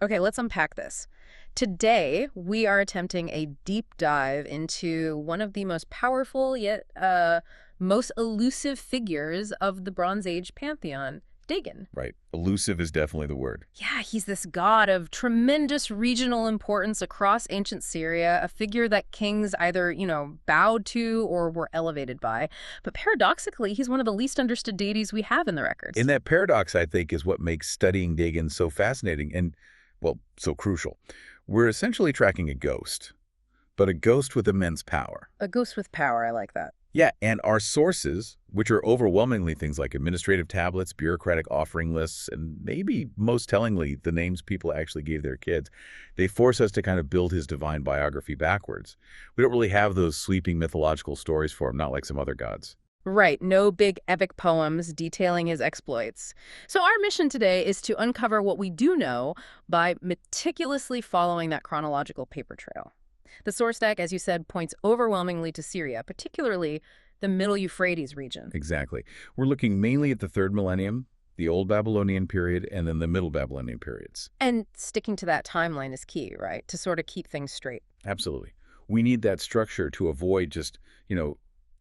Okay, let's unpack this. Today, we are attempting a deep dive into one of the most powerful yet most elusive figures of the Bronze Age pantheon, Dagan. Right. Elusive is definitely the word. Yeah, he's this god of tremendous regional importance across ancient Syria, a figure that kings either, bowed to or were elevated by. But paradoxically, he's one of the least understood deities we have in the records. And that paradox, I think, is what makes studying Dagan so fascinating and, well, so crucial. We're essentially tracking a ghost, but a ghost with immense power. A ghost with power, I like that. Yeah, and our sources, which are overwhelmingly things like administrative tablets, bureaucratic offering lists, and maybe most tellingly, the names people actually gave their kids, they force us to kind of build his divine biography backwards. We don't really have those sweeping mythological stories for him, not like some other gods. Right, no big epic poems detailing his exploits. So our mission today is to uncover what we do know by meticulously following that chronological paper trail. The source stack, as you said, points overwhelmingly to Syria, particularly the Middle Euphrates region. Exactly. We're looking mainly at the 3rd millennium, the Old Babylonian period, and then the Middle Babylonian periods. And sticking to that timeline is key, right, to sort of keep things straight. Absolutely. We need that structure to avoid just,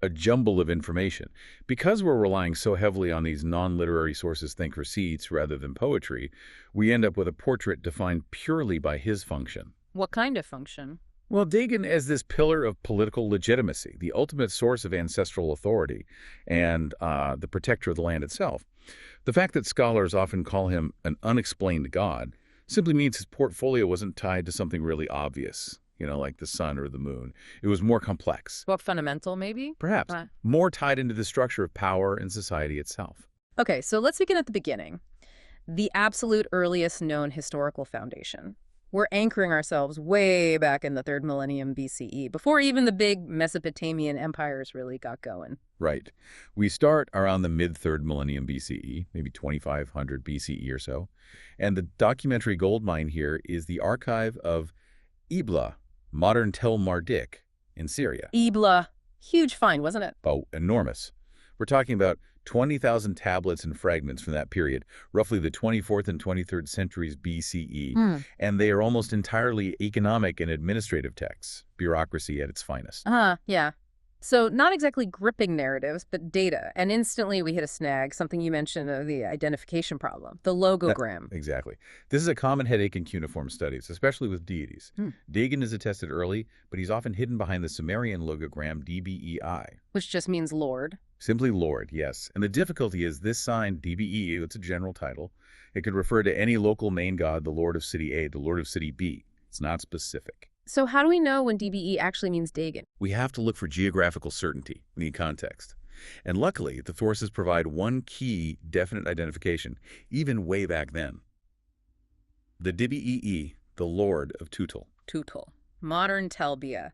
a jumble of information. Because we're relying so heavily on these non-literary sources, think receipts, rather than poetry, we end up with a portrait defined purely by his function. What kind of function? Well, Dagan as this pillar of political legitimacy, the ultimate source of ancestral authority, and the protector of the land itself. The fact that scholars often call him an unexplained god simply means his portfolio wasn't tied to something really obvious, like the sun or the moon. It was more complex. What, fundamental, maybe? Perhaps. More tied into the structure of power and society itself. Okay, so let's begin at the beginning. The absolute earliest known historical foundation. We're anchoring ourselves way back in the 3rd millennium BCE, before even the big Mesopotamian empires really got going. Right. We start around the mid-3rd millennium BCE, maybe 2500 BCE or so. And the documentary goldmine here is the archive of Ebla, modern Tel Mardik, in Syria. Ebla. Huge find, wasn't it? Oh, enormous. We're talking about 20,000 tablets and fragments from that period, roughly the 24th and 23rd centuries BCE, and they are almost entirely economic and administrative texts, bureaucracy at its finest. Yeah. So not exactly gripping narratives, but data. And instantly we hit a snag, something you mentioned, the identification problem, the logogram. Exactly. This is a common headache in cuneiform studies, especially with deities. Dagan is attested early, but he's often hidden behind the Sumerian logogram DBEI. Which just means Lord. Simply Lord, yes. And the difficulty is this sign, DBE, it's a general title. It could refer to any local main god, the Lord of City A, the Lord of City B. It's not specific. So how do we know when DBE actually means Dagan? We have to look for geographical certainty. We need context. And luckily, the sources provide one key definite identification, even way back then. The DBEE, the Lord of Tutul. Tutul. Modern Telbia.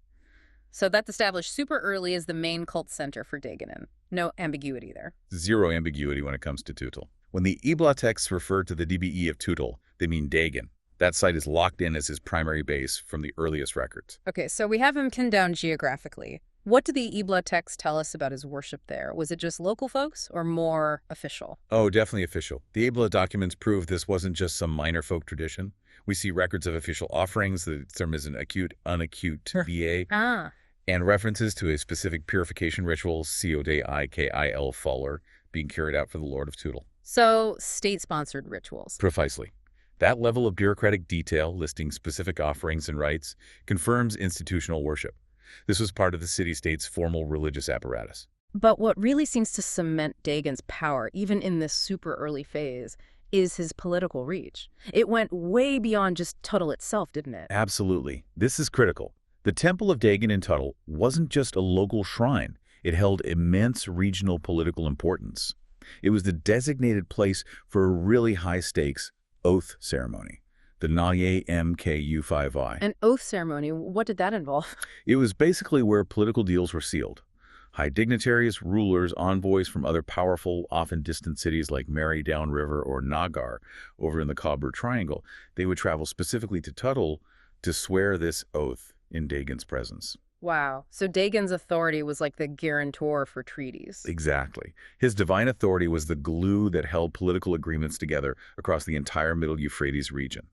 So that's established super early as the main cult center for Dagan. No ambiguity there. Zero ambiguity when it comes to Tutul. When the Ebla texts refer to the DBE of Tutul, they mean Dagan. That site is locked in as his primary base from the earliest records. Okay, so we have him pinned down geographically. What do the Ebla texts tell us about his worship there? Was it just local folks or more official? Oh, definitely official. The Ebla documents prove this wasn't just some minor folk tradition. We see records of official offerings, the term is an acute, unacute VA, and references to a specific purification ritual, Codikil Fuller, being carried out for the Lord of Tutul. So, state-sponsored rituals. Precisely. That level of bureaucratic detail, listing specific offerings and rites, confirms institutional worship. This was part of the city-state's formal religious apparatus. But what really seems to cement Dagan's power, even in this super early phase, is his political reach. It went way beyond just Tutul itself, didn't it? Absolutely. This is critical. The Temple of Dagan in Tutul wasn't just a local shrine. It held immense regional political importance. It was the designated place for a really high-stakes oath ceremony, the Naye Mku5I. An oath ceremony? What did that involve? It was basically where political deals were sealed. High dignitaries, rulers, envoys from other powerful, often distant cities like Mary downriver or Nagar over in the Khabur Triangle, they would travel specifically to Tutul to swear this oath in Dagan's presence. Wow. So Dagan's authority was like the guarantor for treaties. Exactly. His divine authority was the glue that held political agreements together across the entire Middle Euphrates region.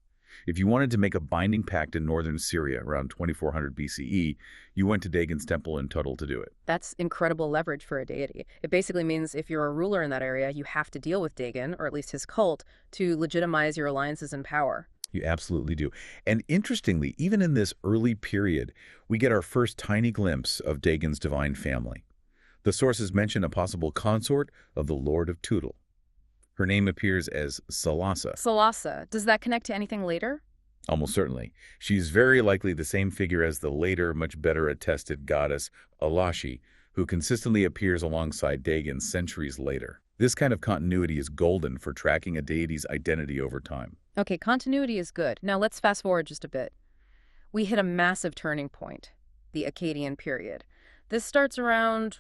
If you wanted to make a binding pact in northern Syria around 2400 BCE, you went to Dagon's temple in Tuttle to do it. That's incredible leverage for a deity. It basically means if you're a ruler in that area, you have to deal with Dagan, or at least his cult, to legitimize your alliances and power. You absolutely do. And interestingly, even in this early period, we get our first tiny glimpse of Dagon's divine family. The sources mention a possible consort of the Lord of Tuttle. Her name appears as Salasa. Salasa, does that connect to anything later? Almost certainly. She's very likely the same figure as the later, much better attested goddess Alashi, who consistently appears alongside Dagon centuries later. This kind of continuity is golden for tracking a deity's identity over time. Okay, continuity is good. Now let's fast forward just a bit. We hit a massive turning point, the Akkadian period. This starts around,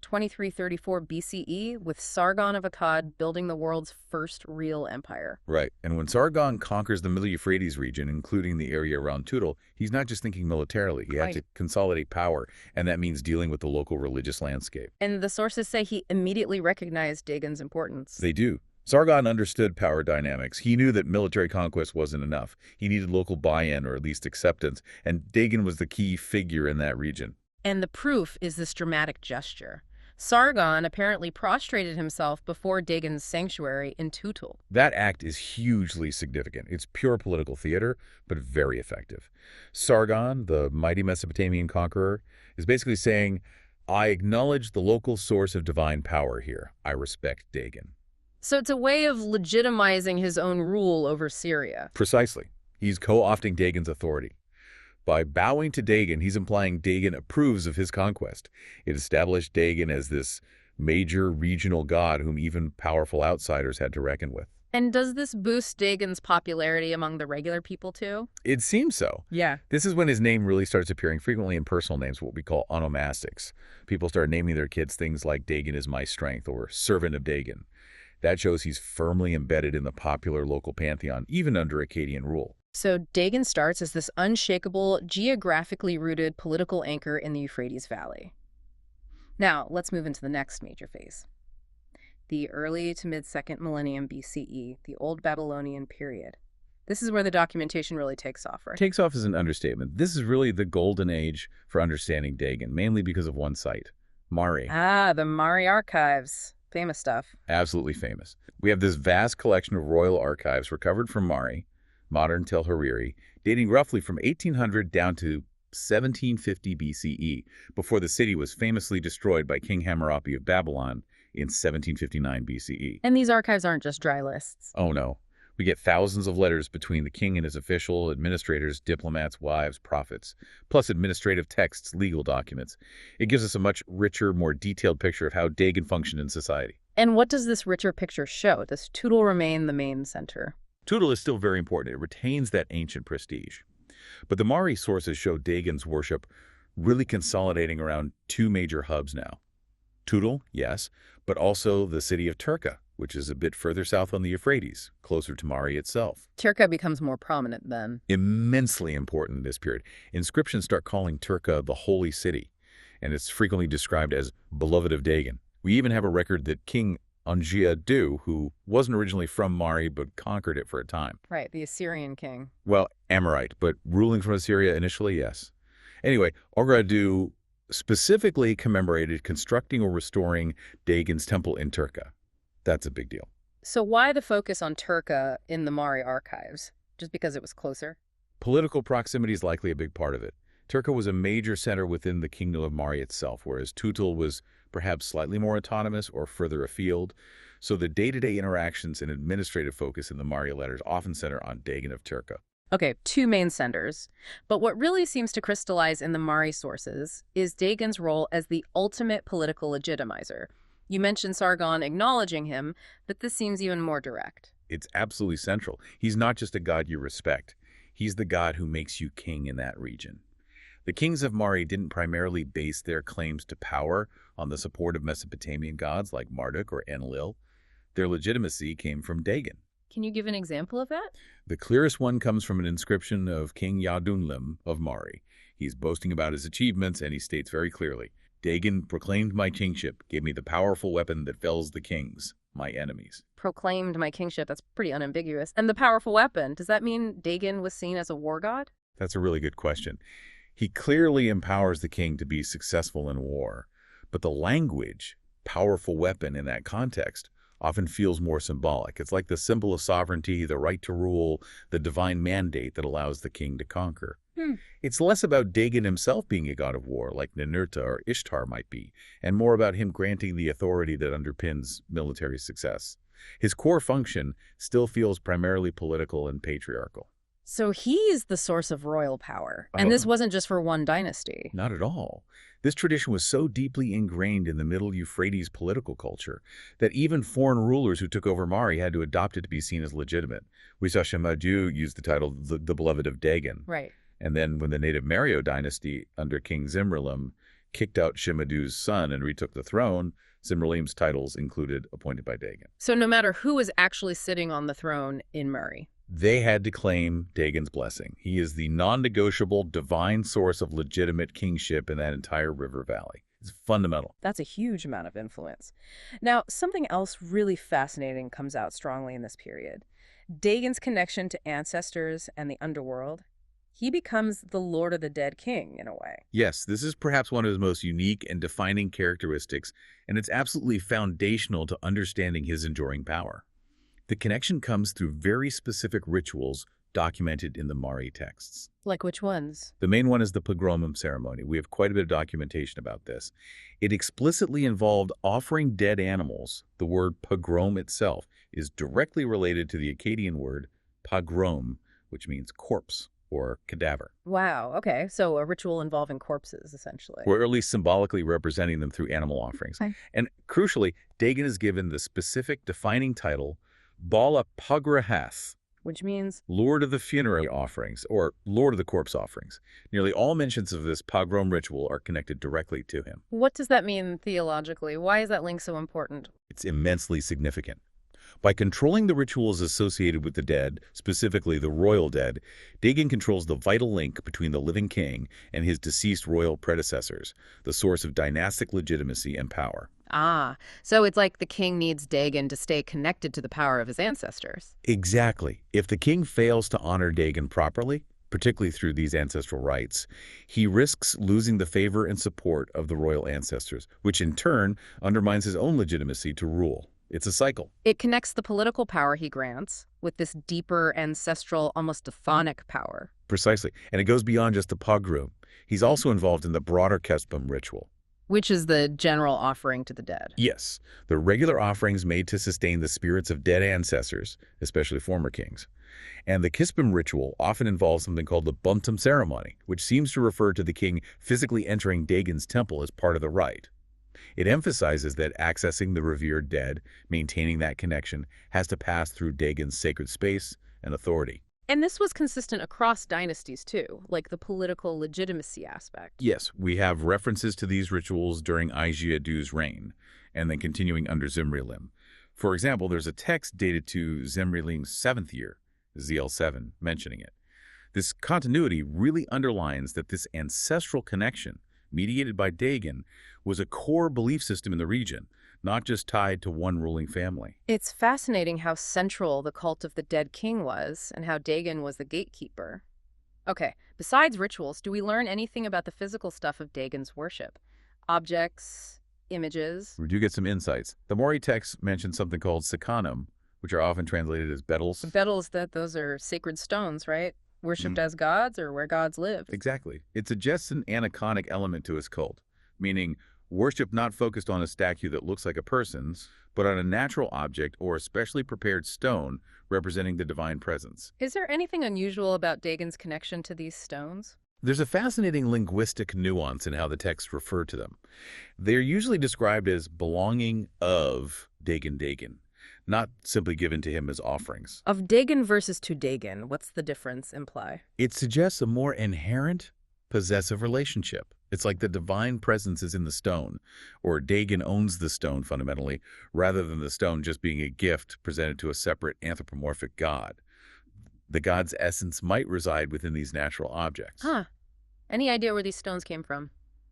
2334 BCE, with Sargon of Akkad building the world's first real empire. Right. And when Sargon conquers the Middle Euphrates region, including the area around Tuttle, he's not just thinking militarily. He had to consolidate power, and that means dealing with the local religious landscape. And the sources say he immediately recognized Dagon's importance. They do. Sargon understood power dynamics. He knew that military conquest wasn't enough. He needed local buy-in, or at least acceptance, and Dagon was the key figure in that region. And the proof is this dramatic gesture. Sargon apparently prostrated himself before Dagon's sanctuary in Tuttle. That act is hugely significant. It's pure political theater, but very effective. Sargon, the mighty Mesopotamian conqueror, is basically saying, I acknowledge the local source of divine power here. I respect Dagon. So it's a way of legitimizing his own rule over Syria. Precisely. He's co-opting Dagon's authority. By bowing to Dagon, he's implying Dagon approves of his conquest. It established Dagon as this major regional god whom even powerful outsiders had to reckon with. And does this boost Dagon's popularity among the regular people too? It seems so. Yeah. This is when his name really starts appearing frequently in personal names, what we call onomastics. People start naming their kids things like Dagon is my strength or servant of Dagon. That shows he's firmly embedded in the popular local pantheon, even under Akkadian rule. So Dagan starts as this unshakable, geographically rooted political anchor in the Euphrates Valley. Now, let's move into the next major phase. The early to mid-2nd millennium BCE, the Old Babylonian period. This is where the documentation really takes off, right? Takes off is an understatement. This is really the golden age for understanding Dagan, mainly because of one site, Mari. Ah, the Mari archives. Famous stuff. Absolutely famous. We have this vast collection of royal archives recovered from Mari, modern Tel Hariri, dating roughly from 1800 down to 1750 BCE, before the city was famously destroyed by King Hammurabi of Babylon in 1759 BCE. And these archives aren't just dry lists. Oh no. We get thousands of letters between the king and his official, administrators, diplomats, wives, prophets, plus administrative texts, legal documents. It gives us a much richer, more detailed picture of how Dagan functioned in society. And what does this richer picture show? Does Tuttle remain the main center? Tuttle is still very important. It retains that ancient prestige. But the Mari sources show Dagan's worship really consolidating around two major hubs now. Tuttle, yes, but also the city of Turka, which is a bit further south on the Euphrates, closer to Mari itself. Turka becomes more prominent then. Immensely important in this period. Inscriptions start calling Turka the holy city, and it's frequently described as beloved of Dagan. We even have a record that King Anjia-Du, who wasn't originally from Mari but conquered it for a time. Right, the Assyrian king. Well, Amorite, but ruling from Assyria initially, yes. Anyway, Anjia-Du specifically commemorated constructing or restoring Dagan's temple in Turka. That's a big deal. So why the focus on Turka in the Mari archives? Just because it was closer? Political proximity is likely a big part of it. Turka was a major center within the kingdom of Mari itself, whereas Tuttle was perhaps slightly more autonomous or further afield. So the day-to-day interactions and administrative focus in the Mari letters often center on Dagan of Turka. Okay, two main centers. But what really seems to crystallize in the Mari sources is Dagan's role as the ultimate political legitimizer. You mentioned Sargon acknowledging him, but this seems even more direct. It's absolutely central. He's not just a god you respect. He's the god who makes you king in that region. The kings of Mari didn't primarily base their claims to power on the support of Mesopotamian gods like Marduk or Enlil. Their legitimacy came from Dagan. Can you give an example of that? The clearest one comes from an inscription of King Yadunlim of Mari. He's boasting about his achievements, and he states very clearly, Dagan proclaimed my kingship, gave me the powerful weapon that fells the kings, my enemies. proclaimed my kingship. That's pretty unambiguous. And the powerful weapon, does that mean Dagan was seen as a war god? That's a really good question. He clearly empowers the king to be successful in war, but the language, powerful weapon in that context, often feels more symbolic. It's like the symbol of sovereignty, the right to rule, the divine mandate that allows the king to conquer. It's less about Dagan himself being a god of war, like Ninurta or Ishtar might be, and more about him granting the authority that underpins military success. His core function still feels primarily political and patriarchal. So he is the source of royal power. And this wasn't just for one dynasty. Not at all. This tradition was so deeply ingrained in the Middle Euphrates political culture that even foreign rulers who took over Mari had to adopt it to be seen as legitimate. We saw Shemadu use the title the beloved of Dagan. Right. And then when the native Mario dynasty under King Zimrilim kicked out Shemadu's son and retook the throne, Zimrilim's titles included appointed by Dagan. So no matter who was actually sitting on the throne in Mari, they had to claim Dagan's blessing. He is the non-negotiable divine source of legitimate kingship in that entire river valley. It's fundamental. That's a huge amount of influence. Now, something else really fascinating comes out strongly in this period. Dagan's connection to ancestors and the underworld. He becomes the Lord of the Dead king, in a way. Yes, this is perhaps one of his most unique and defining characteristics, and it's absolutely foundational to understanding his enduring power. The connection comes through very specific rituals documented in the Mari texts. Like which ones? The main one is the pogromum ceremony. We have quite a bit of documentation about this. It explicitly involved offering dead animals. The word pogrom itself is directly related to the Akkadian word pogrom, which means corpse or cadaver. Wow, okay. So a ritual involving corpses, essentially. Or at least symbolically representing them through animal offerings. Okay. And crucially, Dagan is given the specific defining title Bala Pagraath, which means Lord of the Funerary Offerings, or Lord of the Corpse Offerings. Nearly all mentions of this pogrom ritual are connected directly to him. What does that mean theologically? Why is that link so important? It's immensely significant. By controlling the rituals associated with the dead, specifically the royal dead, Dagan controls the vital link between the living king and his deceased royal predecessors, the source of dynastic legitimacy and power. Ah, so it's like the king needs Dagan to stay connected to the power of his ancestors. Exactly. If the king fails to honor Dagan properly, particularly through these ancestral rites, he risks losing the favor and support of the royal ancestors, which in turn undermines his own legitimacy to rule. It's a cycle. It connects the political power he grants with this deeper ancestral, almost phonetic power. Precisely. And it goes beyond just the pogrom. He's also involved in the broader Kespim ritual. Which is the general offering to the dead. Yes, the regular offerings made to sustain the spirits of dead ancestors, especially former kings. And the Kespim ritual often involves something called the Buntum ceremony, which seems to refer to the king physically entering Dagan's temple as part of the rite. It emphasizes that accessing the revered dead, maintaining that connection, has to pass through Dagan's sacred space and authority. And this was consistent across dynasties, too, like the political legitimacy aspect. Yes, we have references to these rituals during Ajiadu's reign, and then continuing under Zimrilim. For example, there's a text dated to Zimrilim's 7th year, ZL7, mentioning it. This continuity really underlines that this ancestral connection, mediated by Dagan, was a core belief system in the region, not just tied to one ruling family. It's fascinating how central the cult of the dead king was and how Dagan was the gatekeeper. Okay, besides rituals, do we learn anything about the physical stuff of Dagan's worship? Objects, images? We do get some insights. The Mari texts mention something called sikanum, which are often translated as betyls. Betyls, those are sacred stones, right? Worshipped as gods or where gods lived. Exactly. It suggests an aniconic element to his cult, meaning worship not focused on a statue that looks like a person's, but on a natural object or a specially prepared stone representing the divine presence. Is there anything unusual about Dagan's connection to these stones? There's a fascinating linguistic nuance in how the texts refer to them. They're usually described as belonging of Dagan, not simply given to him as offerings. Of Dagan versus to Dagan, what's the difference imply? It suggests a more inherent, possessive relationship. It's like the divine presence is in the stone, or Dagan owns the stone fundamentally, rather than the stone just being a gift presented to a separate anthropomorphic god. The god's essence might reside within these natural objects. Huh. Any idea where these stones came from?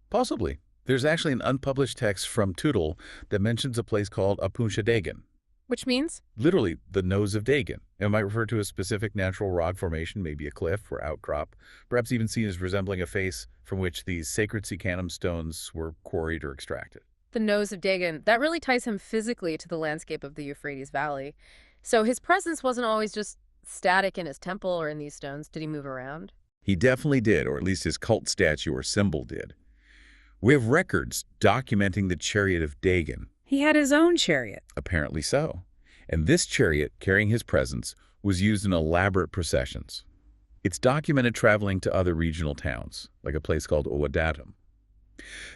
Possibly. There's actually an unpublished text from Tudel that mentions a place called Apunsha Dagan. Which means? Literally, the nose of Dagan. It might refer to a specific natural rock formation, maybe a cliff or outcrop, perhaps even seen as resembling a face from which these sacred Sikhanum stones were quarried or extracted. The nose of Dagan, that really ties him physically to the landscape of the Euphrates Valley. So his presence wasn't always just static in his temple or in these stones. Did he move around? He definitely did, or at least his cult statue or symbol did. We have records documenting the chariot of Dagan. He had his own chariot. Apparently so. And this chariot, carrying his presence, was used in elaborate processions. It's documented traveling to other regional towns, like a place called Owadatum.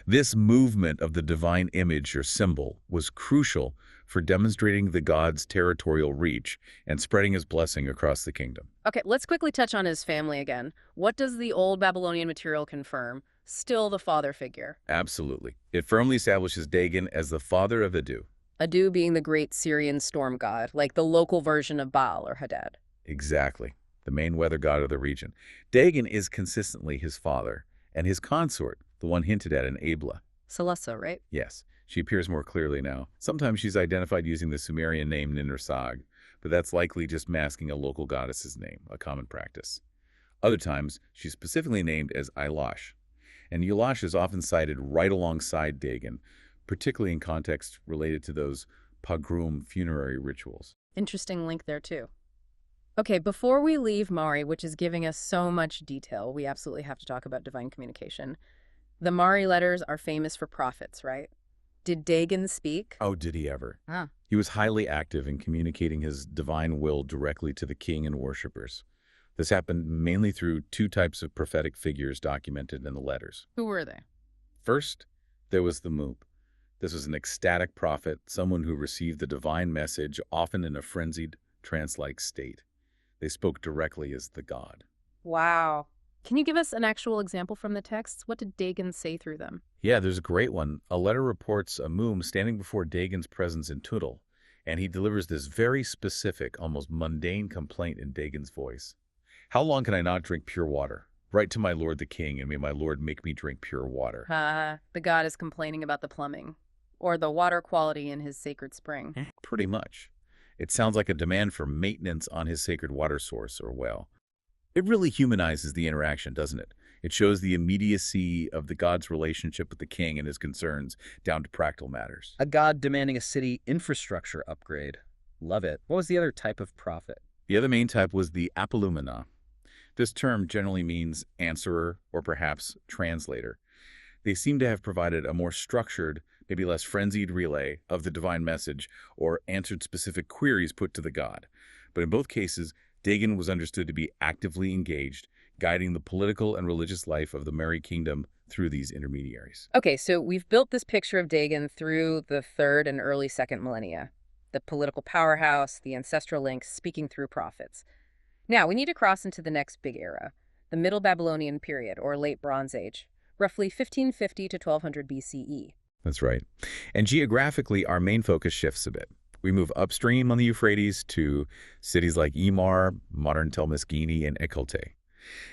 This movement of the divine image or symbol was crucial for demonstrating the god's territorial reach and spreading his blessing across the kingdom. Okay, let's quickly touch on his family again. What does the old Babylonian material confirm? Still the father figure. Absolutely. It firmly establishes Dagan as the father of Adu. Adu being the great Syrian storm god, like the local version of Baal or Hadad. Exactly. The main weather god of the region. Dagan is consistently his father, and his consort, the one hinted at in Abla. Salasa, right? Yes, she appears more clearly now. Sometimes she's identified using the Sumerian name Ninersag, but that's likely just masking a local goddess's name, a common practice. Other times, she's specifically named as Eilash, and Eilash is often cited right alongside Dagan, particularly in context related to those pogrom funerary rituals. Interesting link there, too. Okay, before we leave Mari, which is giving us so much detail, we absolutely have to talk about divine communication. The Mari letters are famous for prophets, right? Did Dagan speak? Oh, did he ever? Ah. He was highly active in communicating his divine will directly to the king and worshippers. This happened mainly through two types of prophetic figures documented in the letters. Who were they? First, there was the Moop. This was an ecstatic prophet, someone who received the divine message, often in a frenzied, trance-like state. They spoke directly as the god. Wow. Can you give us an actual example from the texts? What did Dagan say through them? Yeah, there's a great one. A letter reports a Moom standing before Dagan's presence in Tudel, and he delivers this very specific, almost mundane complaint in Dagan's voice. How long can I not drink pure water? Write to my lord the king, and may my lord make me drink pure water. The god is complaining about the plumbing, or the water quality in his sacred spring. Pretty much. It sounds like a demand for maintenance on his sacred water source or well. It really humanizes the interaction, doesn't it? It shows the immediacy of the god's relationship with the king and his concerns down to practical matters. A god demanding a city infrastructure upgrade. Love it. What was the other type of prophet? The other main type was the apolumina. This term generally means answerer or perhaps translator. They seem to have provided a more structured, maybe less frenzied relay of the divine message or answered specific queries put to the god. But in both cases, Dagan was understood to be actively engaged, guiding the political and religious life of the Mari Kingdom through these intermediaries. Okay, so we've built this picture of Dagan through the 3rd and early 2nd millennia. The political powerhouse, the ancestral links, speaking through prophets. Now, we need to cross into the next big era, the Middle Babylonian period, or Late Bronze Age, roughly 1550 to 1200 BCE. That's right. And geographically, our main focus shifts a bit. We move upstream on the Euphrates to cities like Imar, modern Telmisgini, and Ekulte.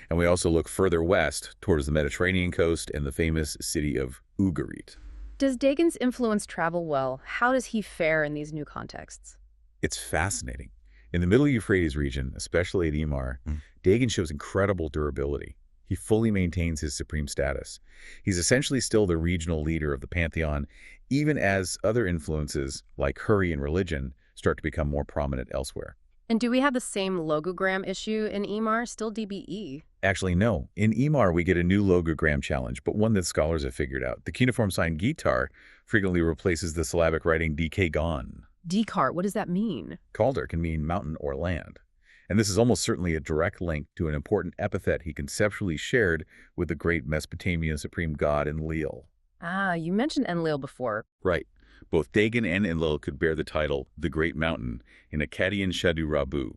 And we also look further west towards the Mediterranean coast and the famous city of Ugarit. Does Dagan's influence travel well? How does he fare in these new contexts? It's fascinating. In the Middle Euphrates region, especially at Imar, Dagan shows incredible durability. He fully maintains his supreme status. He's essentially still the regional leader of the pantheon, even as other influences, like Hurry and religion, start to become more prominent elsewhere. And do we have the same logogram issue in Imar, still DBE? Actually, no. In Imar, we get a new logogram challenge, but one that scholars have figured out. The cuneiform sign guitar frequently replaces the syllabic writing dkgon. Dekart, what does that mean? Calder can mean mountain or land. And this is almost certainly a direct link to an important epithet he conceptually shared with the great Mesopotamian supreme god Enlil. Ah, you mentioned Enlil before. Right. Both Dagan and Enlil could bear the title, the Great Mountain, in Akkadian Shadu Rabu.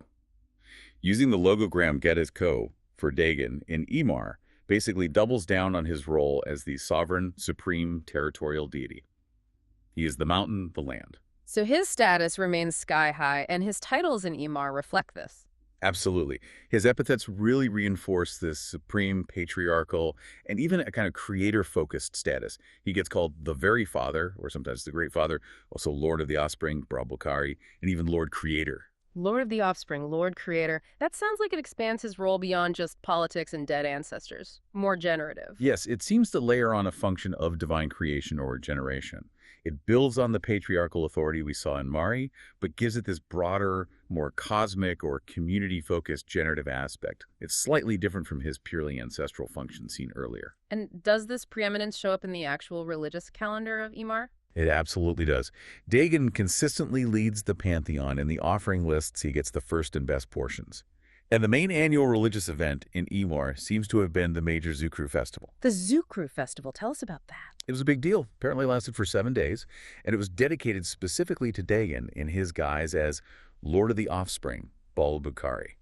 Using the logogram Gedizko for Dagan in Imar basically doubles down on his role as the sovereign, supreme territorial deity. He is the mountain, the land. So his status remains sky high, and his titles in Imar reflect this. Absolutely. His epithets really reinforce this supreme patriarchal and even a kind of creator-focused status. He gets called the Very Father, or sometimes the Great Father, also Lord of the Offspring, Brahbokari, and even Lord Creator. Lord of the Offspring, Lord Creator. That sounds like it expands his role beyond just politics and dead ancestors. More generative. Yes, it seems to layer on a function of divine creation or generation. It builds on the patriarchal authority we saw in Mari, but gives it this broader, more cosmic or community-focused generative aspect. It's slightly different from his purely ancestral function seen earlier. And does this preeminence show up in the actual religious calendar of Ymar? It absolutely does. Dagan consistently leads the pantheon. In the offering lists, he gets the first and best portions. And the main annual religious event in Ymar seems to have been the major Zukru festival. The Zukru festival. Tell us about that. It was a big deal. Apparently lasted for 7 days, and it was dedicated specifically to Dagan in his guise as Lord of the Offspring, Bala Pagraath.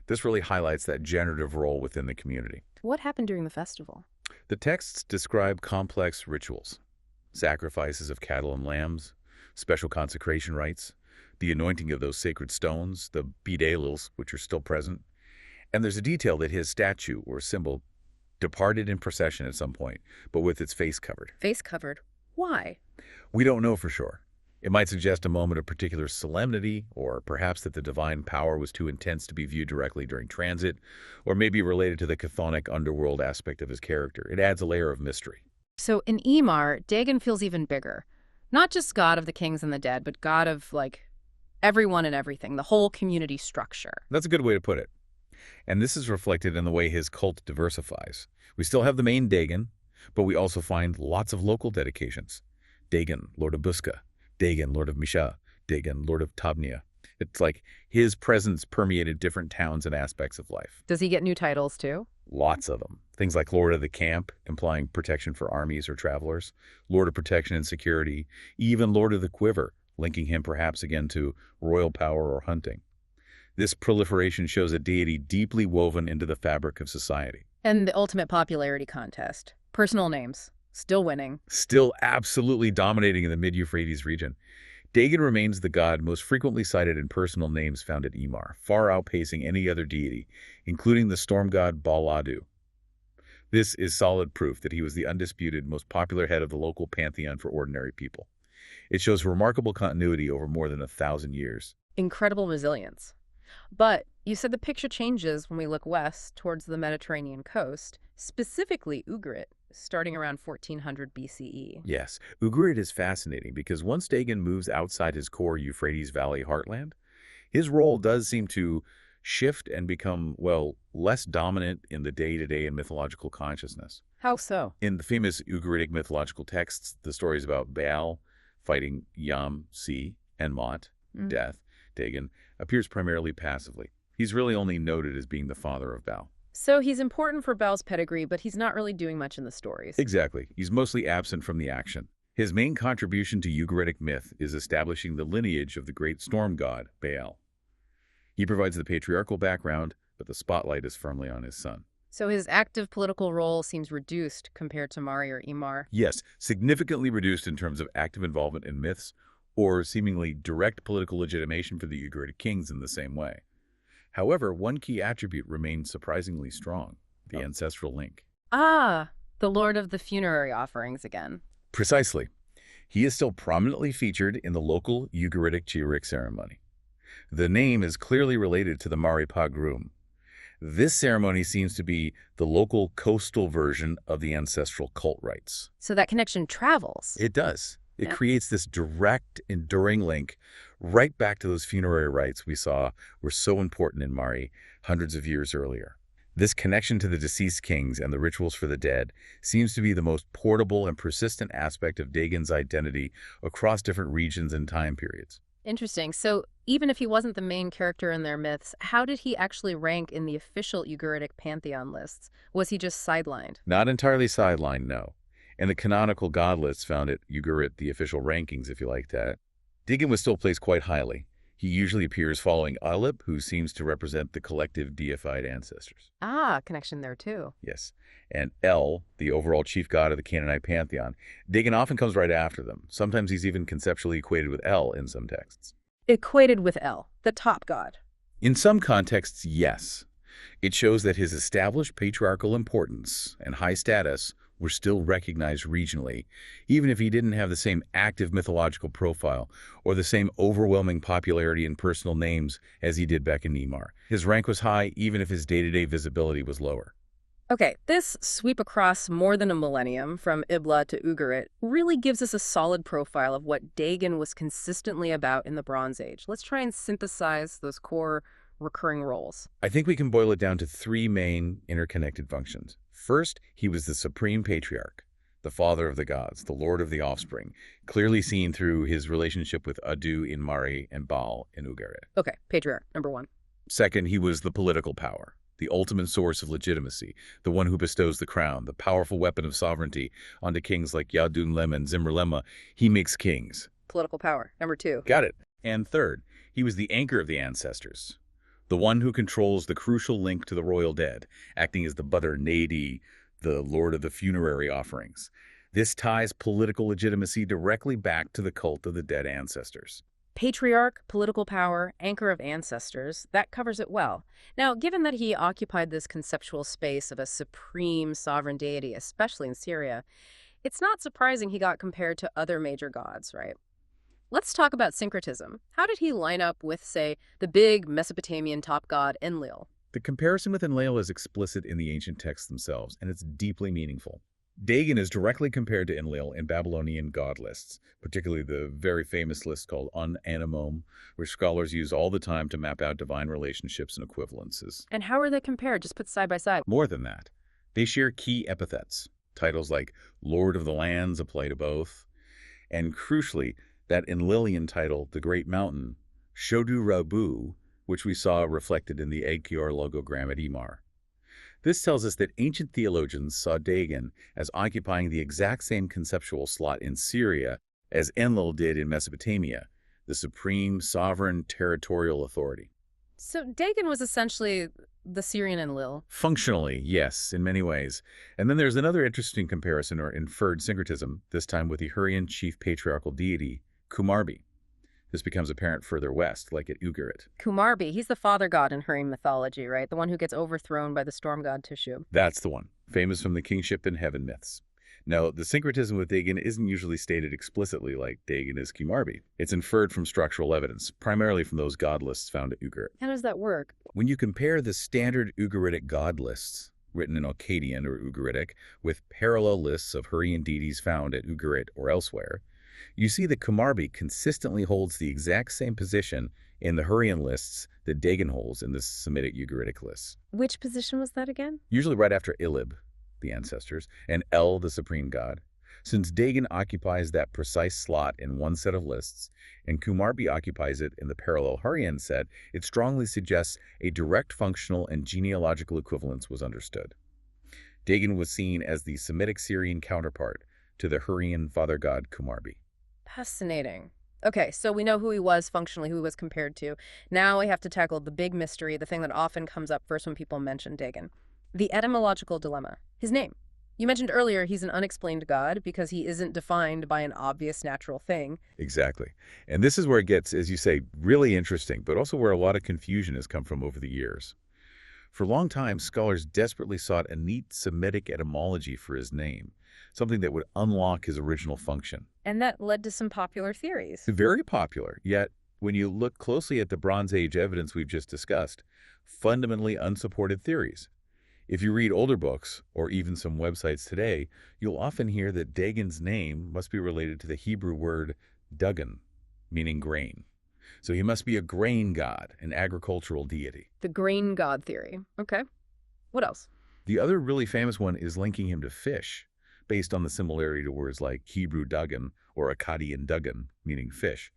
This really highlights that generative role within the community. What happened during the festival? The texts describe complex rituals, sacrifices of cattle and lambs, special consecration rites, the anointing of those sacred stones, the bidalils, which are still present. And there's a detail that his statue or symbol departed in procession at some point, but with its face covered. Face covered. Why? We don't know for sure. It might suggest a moment of particular solemnity, or perhaps that the divine power was too intense to be viewed directly during transit, or maybe related to the chthonic underworld aspect of his character. It adds a layer of mystery. So in Ymar, Dagan feels even bigger. Not just god of the kings and the dead, but god of, everyone and everything, the whole community structure. That's a good way to put it. And this is reflected in the way his cult diversifies. We still have the main Dagan, but we also find lots of local dedications. Dagan, Lord of Buska. Dagan, Lord of Misha. Dagan, Lord of Tabnia. It's like his presence permeated different towns and aspects of life. Does he get new titles too? Lots of them. Things like Lord of the Camp, implying protection for armies or travelers. Lord of Protection and Security. Even Lord of the Quiver, linking him perhaps again to royal power or hunting. This proliferation shows a deity deeply woven into the fabric of society. And the ultimate popularity contest. Personal names. Still winning. Still absolutely dominating in the mid-Euphrates region. Dagan remains the god most frequently cited in personal names found at Ymar, far outpacing any other deity, including the storm god Baladu. This is solid proof that he was the undisputed most popular head of the local pantheon for ordinary people. It shows remarkable continuity over more than 1,000 years. Incredible resilience. But you said the picture changes when we look west towards the Mediterranean coast, specifically Ugarit, starting around 1400 BCE. Yes, Ugarit is fascinating because once Dagan moves outside his core Euphrates Valley heartland, his role does seem to shift and become, less dominant in the day-to-day and mythological consciousness. How so? In the famous Ugaritic mythological texts, the stories about Baal fighting Yam, sea, and Mot, death, Dagan, appears primarily passively. He's really only noted as being the father of Baal. So he's important for Baal's pedigree, but he's not really doing much in the stories. Exactly. He's mostly absent from the action. His main contribution to Ugaritic myth is establishing the lineage of the great storm god, Baal. He provides the patriarchal background, but the spotlight is firmly on his son. So his active political role seems reduced compared to Mari or Ymar. Yes, significantly reduced in terms of active involvement in myths, or seemingly direct political legitimation for the Ugaritic kings in the same way. However, one key attribute remains surprisingly strong, the ancestral link. Ah, the Lord of the Funerary offerings again. Precisely. He is still prominently featured in the local Ugaritic Chiurik ceremony. The name is clearly related to the Bala Pagraath. This ceremony seems to be the local coastal version of the ancestral cult rites. So that connection travels. It does. It creates this direct, enduring link right back to those funerary rites we saw were so important in Mari hundreds of years earlier. This connection to the deceased kings and the rituals for the dead seems to be the most portable and persistent aspect of Dagan's identity across different regions and time periods. Interesting. So even if he wasn't the main character in their myths, how did he actually rank in the official Ugaritic pantheon lists? Was he just sidelined? Not entirely sidelined, no. And the canonical god lists found at Ugarit, the official rankings, if you like that. Dagan was still placed quite highly. He usually appears following Alip, who seems to represent the collective deified ancestors. Ah, connection there too. Yes. And El, the overall chief god of the Canaanite pantheon. Dagan often comes right after them. Sometimes he's even conceptually equated with El in some texts. Equated with El, the top god. In some contexts, yes. It shows that his established patriarchal importance and high status were still recognized regionally, even if he didn't have the same active mythological profile or the same overwhelming popularity in personal names as he did back in Nimar. His rank was high, even if his day-to-day visibility was lower. Okay, this sweep across more than a millennium, from Ibla to Ugarit, really gives us a solid profile of what Dagan was consistently about in the Bronze Age. Let's try and synthesize those core recurring roles. I think we can boil it down to three main interconnected functions. First, he was the supreme patriarch, the father of the gods, the lord of the offspring, clearly seen through his relationship with Adu in Mari and Baal in Ugarit. Okay, patriarch, number one. Second, he was the political power, the ultimate source of legitimacy, the one who bestows the crown, the powerful weapon of sovereignty onto kings like Yadun-Lem and Zimri-Lemma. He makes kings. Political power, number two. Got it. And third, he was the anchor of the ancestors, the one who controls the crucial link to the royal dead, acting as the Butter Nadi, the lord of the funerary offerings. This ties political legitimacy directly back to the cult of the dead ancestors. Patriarch, political power, anchor of ancestors, that covers it well. Now, given that he occupied this conceptual space of a supreme sovereign deity, especially in Syria, it's not surprising he got compared to other major gods, right? Let's talk about syncretism. How did he line up with, say, the big Mesopotamian top god Enlil? The comparison with Enlil is explicit in the ancient texts themselves, and it's deeply meaningful. Dagan is directly compared to Enlil in Babylonian god lists, particularly the very famous list called Un-Animome, which scholars use all the time to map out divine relationships and equivalences. And how are they compared? Just put side by side. More than that, they share key epithets. Titles like Lord of the Lands apply to both, and crucially, that Enlilian title, the Great Mountain, Shodu Rabu, which we saw reflected in the Egkior logogram at Imar. This tells us that ancient theologians saw Dagan as occupying the exact same conceptual slot in Syria as Enlil did in Mesopotamia, the supreme, sovereign, territorial authority. So Dagan was essentially the Syrian Enlil. Functionally, yes, in many ways. And then there's another interesting comparison or inferred syncretism, this time with the Hurrian chief patriarchal deity, Kumarbi. This becomes apparent further west, like at Ugarit. Kumarbi, he's the father god in Hurrian mythology, right? The one who gets overthrown by the storm god Tishu. That's the one, famous from the kingship and heaven myths. Now, the syncretism with Dagan isn't usually stated explicitly like Dagan is Kumarbi. It's inferred from structural evidence, primarily from those god lists found at Ugarit. How does that work? When you compare the standard Ugaritic god lists, written in Akkadian or Ugaritic, with parallel lists of Hurrian deities found at Ugarit or elsewhere, you see that Kumarbi consistently holds the exact same position in the Hurrian lists that Dagan holds in the Semitic Ugaritic lists. Which position was that again? Usually right after Ilib, the ancestors, and El, the supreme god. Since Dagan occupies that precise slot in one set of lists, and Kumarbi occupies it in the parallel Hurrian set, it strongly suggests a direct functional and genealogical equivalence was understood. Dagan was seen as the Semitic Syrian counterpart to the Hurrian father god Kumarbi. Fascinating. Okay, so we know who he was functionally, who he was compared to. Now we have to tackle the big mystery, the thing that often comes up first when people mention Dagan. The etymological dilemma. His name. You mentioned earlier he's an unexplained god because he isn't defined by an obvious natural thing. Exactly. And this is where it gets, as you say, really interesting, but also where a lot of confusion has come from over the years. For a long time, scholars desperately sought a neat Semitic etymology for his name, something that would unlock his original function. And that led to some popular theories. Very popular, yet when you look closely at the Bronze Age evidence we've just discussed, fundamentally unsupported theories. If you read older books, or even some websites today, you'll often hear that Dagan's name must be related to the Hebrew word Dagan, meaning grain. So he must be a grain god, an agricultural deity. The grain god theory. Okay. What else? The other really famous one is linking him to fish, based on the similarity to words like Hebrew Dagan or Akkadian Dagan, meaning fish.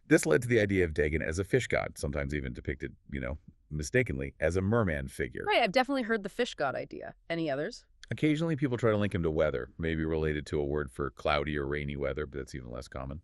This led to the idea of Dagan as a fish god, sometimes even depicted, mistakenly, as a merman figure. Right, I've definitely heard the fish god idea. Any others? Occasionally people try to link him to weather, maybe related to a word for cloudy or rainy weather, but that's even less common.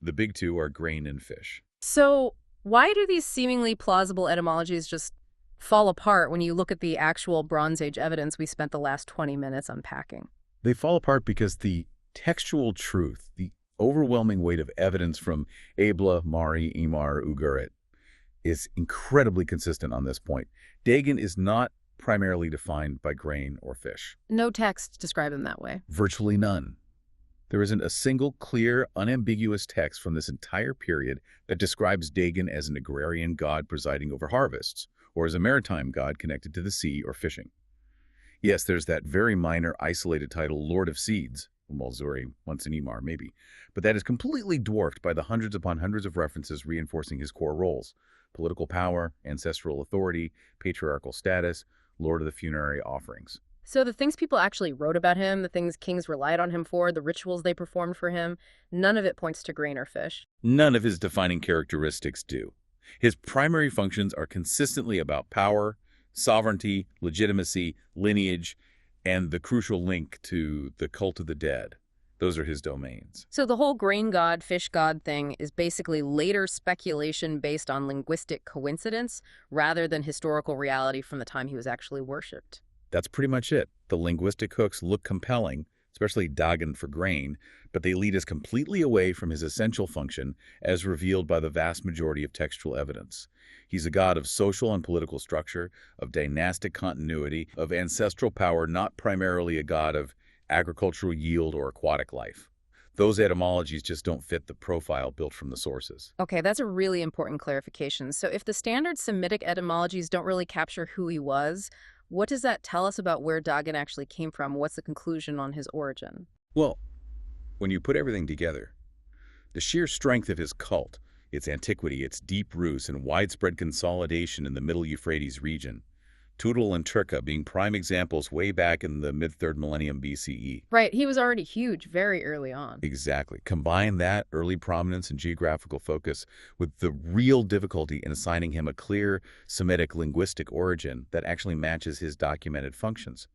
The big two are grain and fish. So why do these seemingly plausible etymologies just fall apart when you look at the actual Bronze Age evidence we spent the last 20 minutes unpacking? They fall apart because the textual truth, the overwhelming weight of evidence from Ebla, Mari, Imar, Ugarit, is incredibly consistent on this point. Dagan is not primarily defined by grain or fish. No text describe him that way. Virtually none. There isn't a single clear, unambiguous text from this entire period that describes Dagan as an agrarian god presiding over harvests, or as a maritime god connected to the sea or fishing. Yes, there's that very minor, isolated title, Lord of Seeds, Malzuri, once in Imar, maybe, but that is completely dwarfed by the hundreds upon hundreds of references reinforcing his core roles: political power, ancestral authority, patriarchal status, Lord of the funerary offerings. So the things people actually wrote about him, the things kings relied on him for, the rituals they performed for him, none of it points to grain or fish. None of his defining characteristics do. His primary functions are consistently about power, sovereignty, legitimacy, lineage, and the crucial link to the cult of the dead. Those are his domains. So the whole grain god, fish god thing is basically later speculation based on linguistic coincidence rather than historical reality from the time he was actually worshipped. That's pretty much it. The linguistic hooks look compelling, especially Dagan for grain, but they lead us completely away from his essential function as revealed by the vast majority of textual evidence. He's a god of social and political structure, of dynastic continuity, of ancestral power, not primarily a god of agricultural yield or aquatic life. Those etymologies just don't fit the profile built from the sources. Okay, that's a really important clarification. So if the standard Semitic etymologies don't really capture who he was, what does that tell us about where Dagan actually came from? What's the conclusion on his origin? Well, when you put everything together, the sheer strength of his cult, its antiquity, its deep roots, and widespread consolidation in the Middle Euphrates region, Tudel and Turka being prime examples way back in the mid-3rd millennium BCE. Right, he was already huge very early on. Exactly. Combine that early prominence and geographical focus with the real difficulty in assigning him a clear Semitic linguistic origin that actually matches his documented functions.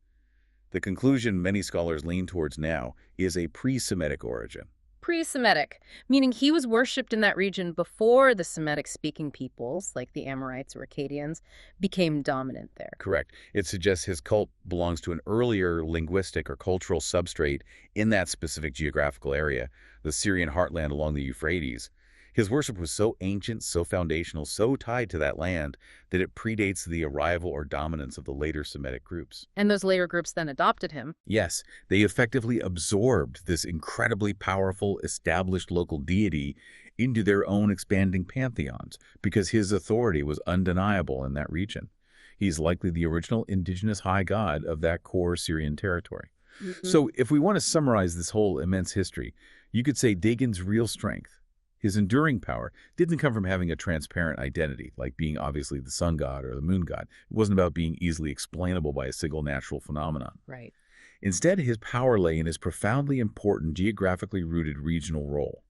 The conclusion many scholars lean towards now is a pre-Semitic origin. Pre-Semitic, meaning he was worshipped in that region before the Semitic-speaking peoples, like the Amorites or Akkadians, became dominant there. Correct. It suggests his cult belongs to an earlier linguistic or cultural substrate in that specific geographical area, the Syrian heartland along the Euphrates. His worship was so ancient, so foundational, so tied to that land that it predates the arrival or dominance of the later Semitic groups. And those later groups then adopted him. Yes, they effectively absorbed this incredibly powerful, established local deity into their own expanding pantheons because his authority was undeniable in that region. He's likely the original indigenous high god of that core Syrian territory. So if we want to summarize this whole immense history, you could say Dagan's real strength, his enduring power, didn't come from having a transparent identity, like being obviously the sun god or the moon god. It wasn't about being easily explainable by a single natural phenomenon. Right. Instead, his power lay in his profoundly important, geographically rooted regional role.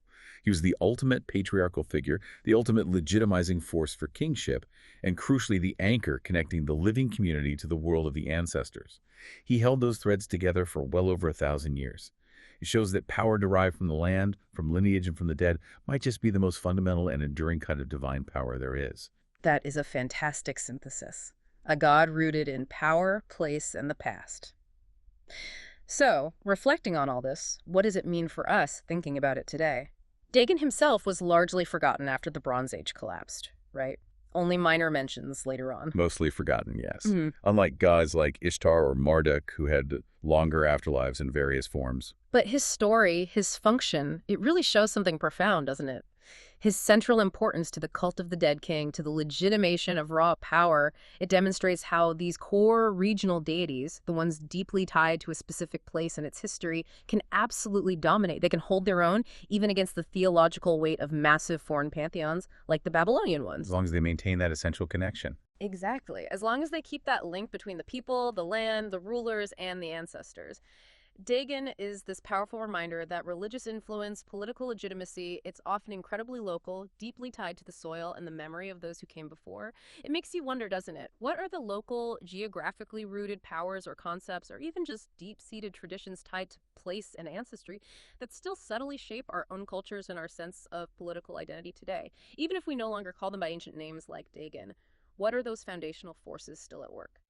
He was the ultimate patriarchal figure, the ultimate legitimizing force for kingship, and crucially the anchor connecting the living community to the world of the ancestors. He held those threads together for well over 1,000 years. It shows that power derived from the land, from lineage, and from the dead might just be the most fundamental and enduring kind of divine power there is. That is a fantastic synthesis. A god rooted in power, place, and the past. So, reflecting on all this, what does it mean for us thinking about it today? Dagan himself was largely forgotten after the Bronze Age collapsed, right? Only minor mentions later on. Mostly forgotten, yes. Unlike gods like Ishtar or Marduk, who had longer afterlives in various forms. But his story, his function, it really shows something profound, doesn't it? His central importance to the cult of the dead king, to the legitimation of raw power, it demonstrates how these core regional deities, the ones deeply tied to a specific place in its history, can absolutely dominate. They can hold their own, even against the theological weight of massive foreign pantheons, like the Babylonian ones. As long as they maintain that essential connection. Exactly. As long as they keep that link between the people, the land, the rulers, and the ancestors. Dagan is this powerful reminder that religious influence, political legitimacy, it's often incredibly local, deeply tied to the soil and the memory of those who came before. It makes you wonder, doesn't it? What are the local, geographically rooted powers or concepts, or even just deep-seated traditions tied to place and ancestry that still subtly shape our own cultures and our sense of political identity today? Even if we no longer call them by ancient names like Dagan, what are those foundational forces still at work?